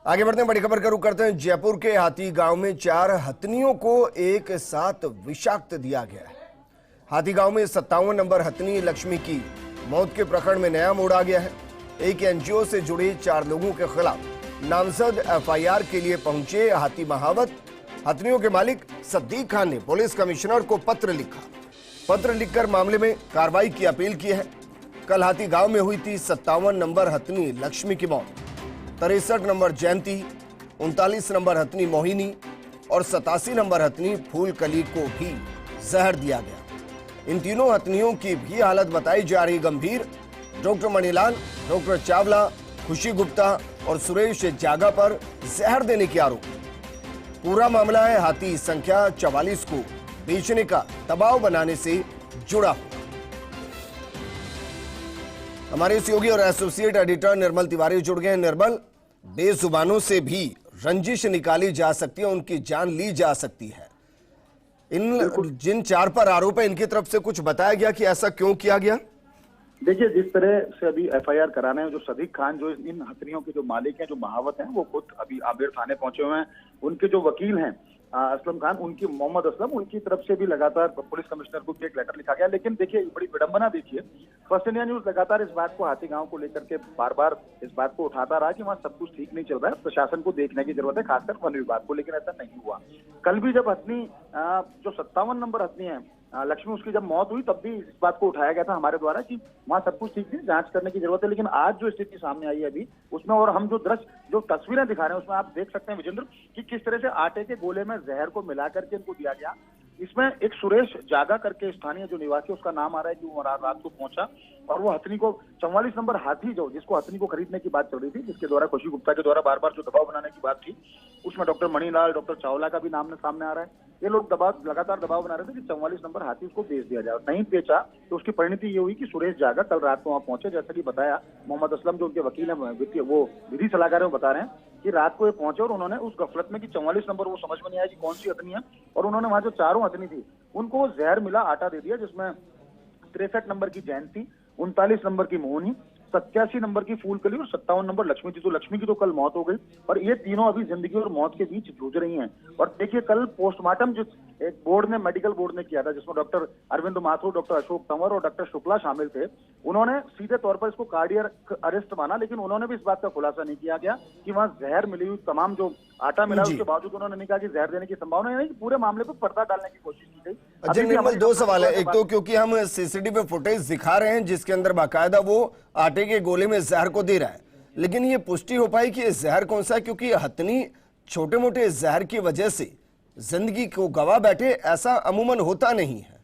आगे बढ़ते हैं, बड़ी खबर का रुख करते हैं। जयपुर के हाथी गांव में 4 हथनियों को एक साथ विषाक्त दिया गया है। हाथी गांव में 57 नंबर हथनी लक्ष्मी की मौत के प्रकरण में नया मोड़ आ गया है। एक एनजीओ से जुड़े 4 लोगों के खिलाफ नामजद एफआईआर के लिए पहुंचे हाथी महावत हथनियों के मालिक सद्दीक खान ने पुलिस कमिश्नर को पत्र लिखा। पत्र लिखकर मामले में कार्रवाई की अपील की है। कल हाथी गांव में हुई थी 57 नंबर हथनी लक्ष्मी की मौत। 63 नंबर जयंती, 39 नंबर हथनी मोहिनी और 87 नंबर हथनी फूलकली को भी जहर दिया गया। इन तीनों हथनियों की भी हालत बताई जा रही गंभीर। डॉक्टर मणिलाल, डॉक्टर चावला, खुशी गुप्ता और सुरेश जागा पर जहर देने के आरोप। पूरा मामला है हाथी संख्या 44 को बेचने का दबाव बनाने से जुड़ा हुआ। हमारे सहयोगी और एसोसिएट एडिटर निर्मल तिवारी जुड़ गए हैं। निर्मल, बेजुबानों से भी रंजिश निकाली जा सकती है, उनकी जान ली जा सकती है। इन जिन 4 पर आरोप है, इनकी तरफ से कुछ बताया गया कि ऐसा क्यों किया गया? देखिए, जिस तरह से अभी एफआईआर कराने हैं, जो सदीक खान जो इन हथनियों के जो मालिक हैं, जो महावत हैं, वो खुद अभी आमेर थाने पहुंचे हुए हैं। उनके जो वकील हैं असलम खान, उनकी मोहम्मद असलम, उनकी तरफ से भी लगातार पुलिस कमिश्नर को एक लेटर लिखा गया। लेकिन देखिए, बड़ी विडंबना देखिए, फर्स्ट इंडिया न्यूज लगातार इस बात को हाथी गांव को लेकर के बार बार इस बात को उठाता रहा कि वहाँ सब कुछ ठीक नहीं चल रहा है, प्रशासन को देखने की जरूरत है, खासकर वन विभाग को। लेकिन ऐसा नहीं हुआ। कल भी जब हथनी जो 57 नंबर हथनी है लक्ष्मी, उसकी जब मौत हुई, तब भी इस बात को उठाया गया था हमारे द्वारा कि वहाँ सब कुछ ठीक है, जांच करने की जरूरत है। लेकिन आज जो स्थिति सामने आई है अभी उसमें, और हम जो दृश्य जो तस्वीरें दिखा रहे हैं उसमें आप देख सकते हैं विजेंद्र कि किस तरह से आटे के गोले में जहर को मिला करके इनको दिया गया। इसमें एक सुरेश जागा करके स्थानीय जो निवासी, उसका नाम आ रहा है कि वो रात को पहुंचा और वो हथनी को 44 नंबर हाथी जो जिसको हथनी को खरीदने की बात चल रही थी, जिसके द्वारा खुशी गुप्ता के द्वारा बार बार जो दबाव बनाने की बात थी, उसमें डॉक्टर मणिलाल, डॉक्टर चावला का भी नाम सामने आ रहा है। ये लोग लगातार दबाव बना रहे थे कि 44 नंबर हाथी उसको बेच दिया जाए। नहीं बेचा तो उसकी परिणति ये हुई कि सुरेश जागा कल रात को वहां पहुंचे। जैसा कि बताया मोहम्मद असलम, जो उनके वकील है, वो विधि सलाहकार बता रहे हैं कि रात को ये पहुंचे और उन्होंने उस गफलत में कि 44 नंबर वो समझ में नहीं आया कि कौन सी हथनी है, और उन्होंने वहां जो 4 हथनी थी उनको वो जहर मिला आटा दे दिया, जिसमें 63 नंबर की जयंती, 39 नंबर की मोहनी, 87 नंबर की फूलकली और 57 नंबर लक्ष्मी थी। तो लक्ष्मी की तो कल मौत हो गई और ये तीनों अभी जिंदगी और मौत के बीच जूझ रही हैं। और देखिए, कल पोस्टमार्टम जो एक बोर्ड ने, मेडिकल बोर्ड ने किया था, जिसमें डॉक्टर अरविंद माथुर, डॉक्टर अशोक तंवर और डॉक्टर शुक्ला शामिल थे, उन्होंने सीधे तौर पर इसको कार्डियक अरेस्ट माना। लेकिन उन्होंने भी इस बात का खुलासा नहीं किया गया कि वहां जहर मिली हुई, तमाम जो आटा मिला, उसके बावजूद उन्होंने नहीं कहा कि जहर देने की संभावना नहीं। पूरे मामले पर पर्दा डालने की कोशिश की गई। अच्छा निर्मल, 2 सवाल है। एक तो क्योंकि हम सीसीटीवी फुटेज दिखा रहे हैं जिसके अंदर बाकायदा वो आटे के गोले में जहर को दे रहा है, लेकिन ये पुष्टि हो पाई कि जहर कौन सा है? क्योंकि हथनी छोटे मोटे जहर की वजह से जिंदगी को गवा बैठे, ऐसा अमूमन होता नहीं है।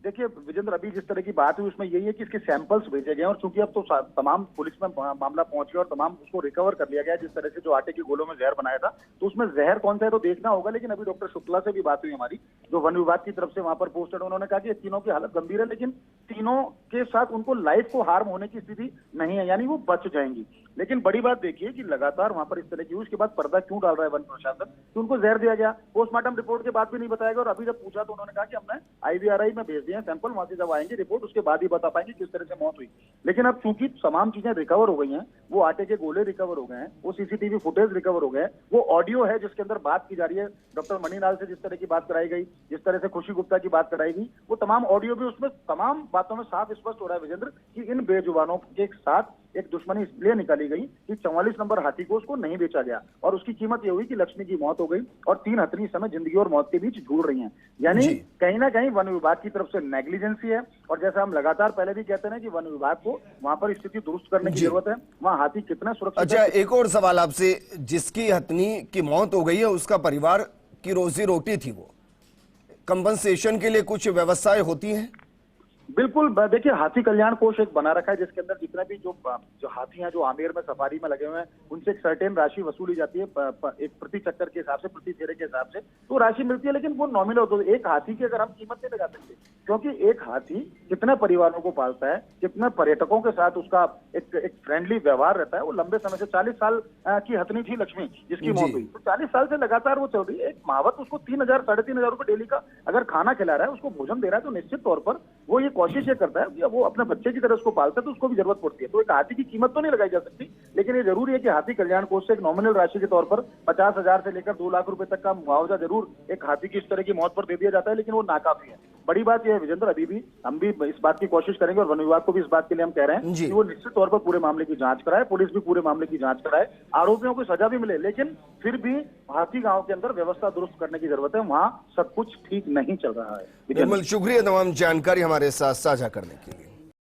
देखिए विजेंद्र, अभी जिस तरह की बात हुई उसमें यही है कि इसके सैंपल्स भेजे गए और चूंकि अब तो तमाम पुलिस में मामला पहुंच गया और तमाम उसको रिकवर कर लिया गया। जिस तरह से जो आटे के गोलों में जहर बनाया था, तो उसमें जहर कौन सा है तो देखना होगा। लेकिन अभी डॉक्टर शुक्ला से भी बात हुई हमारी, जो वन विभाग की तरफ से वहां पर पोस्टेड, उन्होंने कहा कि तीनों की हालत गंभीर है, लेकिन तीनों के साथ उनको लाइफ को हार्म होने की स्थिति नहीं है, यानी वो बच जाएंगी। लेकिन बड़ी बात देखिए कि लगातार वहां पर इस तरह की हुई, उसके बाद पर्दा क्यों डाल रहा है वन प्रशासन कि उनको जहर दिया गया? पोस्टमार्टम रिपोर्ट के बाद भी नहीं बताया गया। और अभी जब पूछा तो उन्होंने कहा कि हमने IVRI में भेज दिए हैं सैंपल, वहां से जब आएंगे रिपोर्ट उसके बाद ही बता पाएंगे किस तरह से मौत हुई। लेकिन अब चूंकि तमाम चीजें रिकवर हो गई हैं, वो आटे के गोले रिकवर हो गए हैं, वो सीसीटीवी फुटेज रिकवर हो गए हैं, वो ऑडियो है जिसके अंदर बात की जा रही है डॉक्टर मणिलाल से, जिस तरह की बात कराई गई, जिस तरह से खुशी गुप्ता की बात कराई गई, वो तमाम ऑडियो भी, उसमें तमाम बातों में साफ स्पष्ट हो रहा है विजेंद्र कि इन बेजुबानों के साथ एक दुश्मनी इसलिए निकाली गई कि 44 नंबर हाथी को उसको नहीं बेचा गया और उसकी कीमत ये हुई कि लक्ष्मी की मौत हो गई और 3 हथनी इस समय जिंदगी और मौत के बीच झूल रही हैं। यानी कहीं ना कहीं वन विभाग की तरफ से नेग्लिजेंसी है। और जैसा हम लगातार पहले भी कहते हैं कि वन विभाग को वहां पर स्थिति दुरुस्त करने की जरूरत है। वहां हाथी कितना सुरक्षित। अच्छा, एक और सवाल आपसे, जिसकी हथनी की मौत हो गई है उसका परिवार की रोजी रोटी थी, वो कंपनसेशन के लिए कुछ व्यवस्थाएं होती हैं? बिल्कुल, देखिए हाथी कल्याण कोष एक बना रखा है जिसके अंदर जितने भी जो हाथी हैं जो आमेर में सफारी में लगे हुए हैं, उनसे एक सर्टेन राशि वसूली जाती है, एक प्रति चक्कर के हिसाब से, प्रति फेरे के हिसाब से तो राशि मिलती है। लेकिन वो नॉमिनल होता है। एक हाथी की अगर हम कीमत नहीं लगा सकते, क्योंकि एक हाथी कितने परिवारों को पालता है, कितने पर्यटकों के साथ उसका एक फ्रेंडली व्यवहार रहता है। वो लंबे समय से 40 साल की हथनी थी लक्ष्मी, जिसकी मौत हुई, तो 40 साल से लगातार वो चल रही है। एक महावत उसको 3,000 साढ़े 3,000 रुपए डेली का अगर खाना खिला रहा है, उसको भोजन दे रहा है, तो निश्चित तौर पर वो ये कोशिश ये करता है कि वो अपने बच्चे की तरह उसको पालता है, तो उसको भी जरूरत पड़ती है। तो एक हाथी की कीमत तो नहीं लगाई जा सकती, लेकिन ये जरूरी है कि हाथी कल्याण कोष से एक नॉमिनल राशि के तौर पर 50,000 से लेकर 2 लाख रुपए तक का मुआवजा जरूर एक हाथी की इस तरह की मौत पर दे दिया जाता है, लेकिन वो नाकाफी है। बड़ी बात यह है विजेंद्र, अभी भी हम भी इस बात की कोशिश करेंगे और वन विभाग को भी इस बात के लिए हम कह रहे हैं जी। कि वो निश्चित तौर पर पूरे मामले की जांच कराए, पुलिस भी पूरे मामले की जांच कराए, आरोपियों को सजा भी मिले, लेकिन फिर भी हाथी गांव के अंदर व्यवस्था दुरुस्त करने की जरूरत है। वहां सब कुछ ठीक नहीं चल रहा है। निर्मल, शुक्रिया तमाम जानकारी हमारे साथ साझा करने के लिए।